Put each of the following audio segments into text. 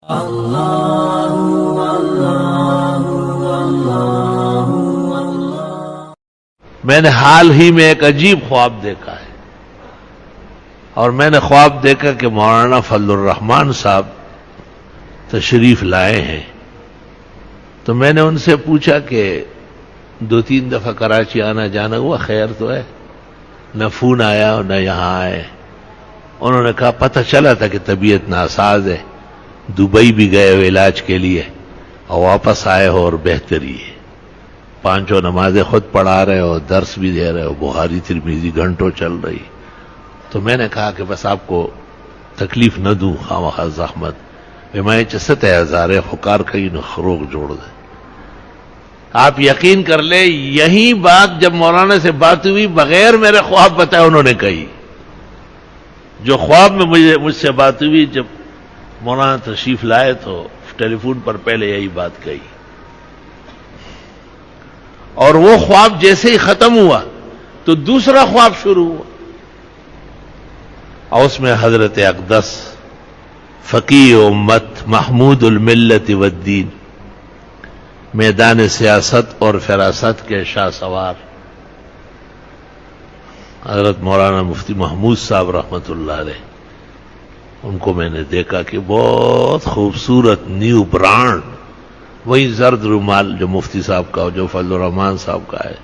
میں نے حال ہی میں ایک عجیب خواب دیکھا ہے، اور میں نے خواب دیکھا کہ مولانا فضل الرحمان صاحب تشریف لائے ہیں. تو میں نے ان سے پوچھا کہ 2-3 دفعہ کراچی آنا جانا ہوا، خیر تو ہے؟ نہ فون آیا اور نہ یہاں آئے. انہوں نے کہا پتہ چلا تھا کہ طبیعت ناساز ہے، دبئی بھی گئے ہو علاج کے لیے اور واپس آئے ہو اور بہتری ہے. 5 نمازیں خود پڑھا رہے ہو، درس بھی دے رہے ہو، بخاری ترمذی گھنٹوں چل رہی. تو میں نے کہا کہ بس آپ کو تکلیف نہ دوں خواہ زحمت میں چست ہزارے خکار کئی نہ خروغ جوڑ دے. آپ یقین کر لیں یہی بات جب مولانا سے بات ہوئی بغیر میرے خواب بتائے انہوں نے کہی. جو خواب میں مجھ سے بات ہوئی جب مولانا تشریف لائے تو ٹیلی فون پر پہلے یہی بات کہی. اور وہ خواب جیسے ہی ختم ہوا تو دوسرا خواب شروع ہوا، اور اس میں حضرت اقدس فقیہ امت محمود الملت والدین میدان سیاست اور فراست کے شاہ سوار حضرت مولانا مفتی محمود صاحب رحمۃ اللہ علیہ، ان کو میں نے دیکھا کہ بہت خوبصورت نیو برانڈ وہی زرد رومال جو مفتی صاحب کا جو فضل الرحمان صاحب کا ہے،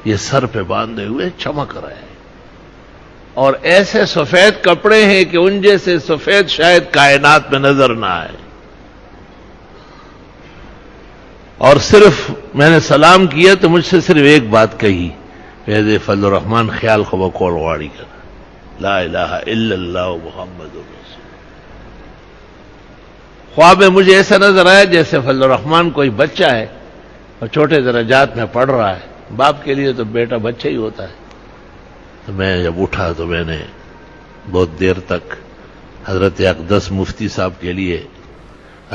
یہ سر پہ باندھے ہوئے چمک رہے ہیں، اور ایسے سفید کپڑے ہیں کہ ان جیسے سفید شاید کائنات میں نظر نہ آئے. اور صرف میں نے سلام کیا تو مجھ سے صرف ایک بات کہی، فیض فضل الرحمان خیال کو بکول واڑی کر لا الہ الا اللہ محمد رسول. خواب میں مجھے ایسا نظر آیا جیسے فضل الرحمان کوئی بچہ ہے اور چھوٹے درجات میں پڑھ رہا ہے. باپ کے لیے تو بیٹا بچہ ہی ہوتا ہے. تو میں جب اٹھا تو میں نے بہت دیر تک حضرت اقدس مفتی صاحب کے لیے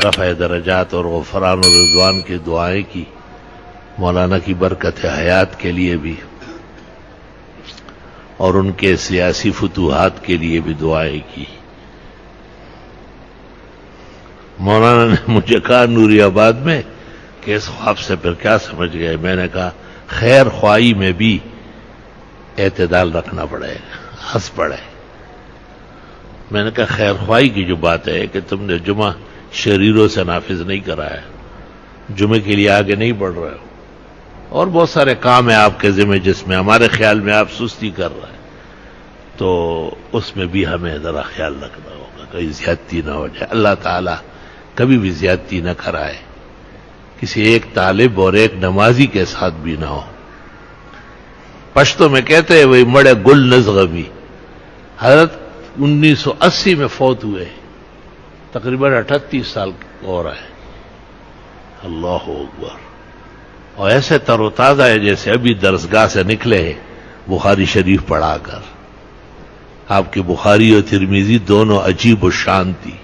رفع درجات اور غفران و رضوان کی دعائیں کی، مولانا کی برکت حیات کے لیے بھی اور ان کے سیاسی فتوحات کے لیے بھی دعائیں کی. مولانا نے مجھے کہا نوری آباد میں کہ اس خواب سے پھر کیا سمجھ گئے؟ میں نے کہا خیر خواہی میں بھی اعتدال رکھنا پڑے گا، ہنس پڑے. میں نے کہا خیر خواہی کی جو بات ہے کہ تم نے جمعہ شریروں سے نافذ نہیں کرایا، جمعے کے لیے آگے نہیں بڑھ رہے ہو، اور بہت سارے کام ہیں آپ کے ذمہ جس میں ہمارے خیال میں آپ سستی کر رہے ہیں، تو اس میں بھی ہمیں ذرا خیال رکھنا ہوگا کہیں زیادتی نہ ہو جائے. اللہ تعالیٰ کبھی بھی زیادتی نہ کرائے، کسی ایک طالب اور ایک نمازی کے ساتھ بھی نہ ہو. پشتو میں کہتے ہیں وہی مڑے گل نزغمی. حضرت 1980 میں فوت ہوئے، تقریباً 38 سال ہو رہا ہے. اللہ اکبر. اور ایسے تر و تازہ ہے جیسے ابھی درسگاہ سے نکلے ہیں بخاری شریف پڑھا کر. آپ کی بخاری اور ترمذی دونوں عجیب و شان تھی،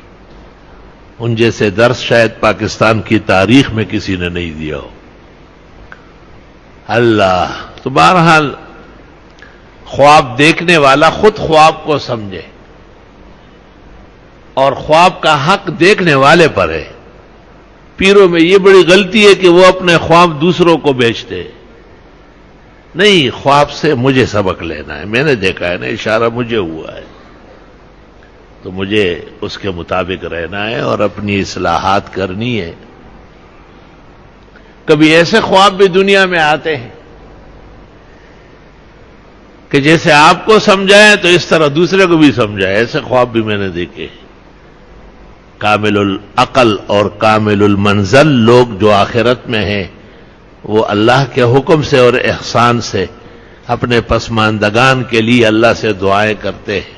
ان جیسے درس شاید پاکستان کی تاریخ میں کسی نے نہیں دیا ہو. اللہ. تو بہرحال خواب دیکھنے والا خود خواب کو سمجھے، اور خواب کا حق دیکھنے والے پر ہے. پیروں میں یہ بڑی غلطی ہے کہ وہ اپنے خواب دوسروں کو بیچتے. نہیں، خواب سے مجھے سبق لینا ہے. میں نے دیکھا ہے نا، اشارہ مجھے ہوا ہے تو مجھے اس کے مطابق رہنا ہے اور اپنی اصلاحات کرنی ہے. کبھی ایسے خواب بھی دنیا میں آتے ہیں کہ جیسے آپ کو سمجھائیں تو اس طرح دوسرے کو بھی سمجھائے. ایسے خواب بھی میں نے دیکھے. کامل العقل اور کامل المنزل لوگ جو آخرت میں ہیں وہ اللہ کے حکم سے اور احسان سے اپنے پسماندگان کے لیے اللہ سے دعائیں کرتے ہیں،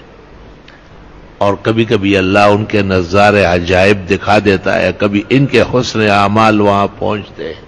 اور کبھی کبھی اللہ ان کے نظارے عجائب دکھا دیتا ہے، کبھی ان کے حسن اعمال وہاں پہنچتے ہیں.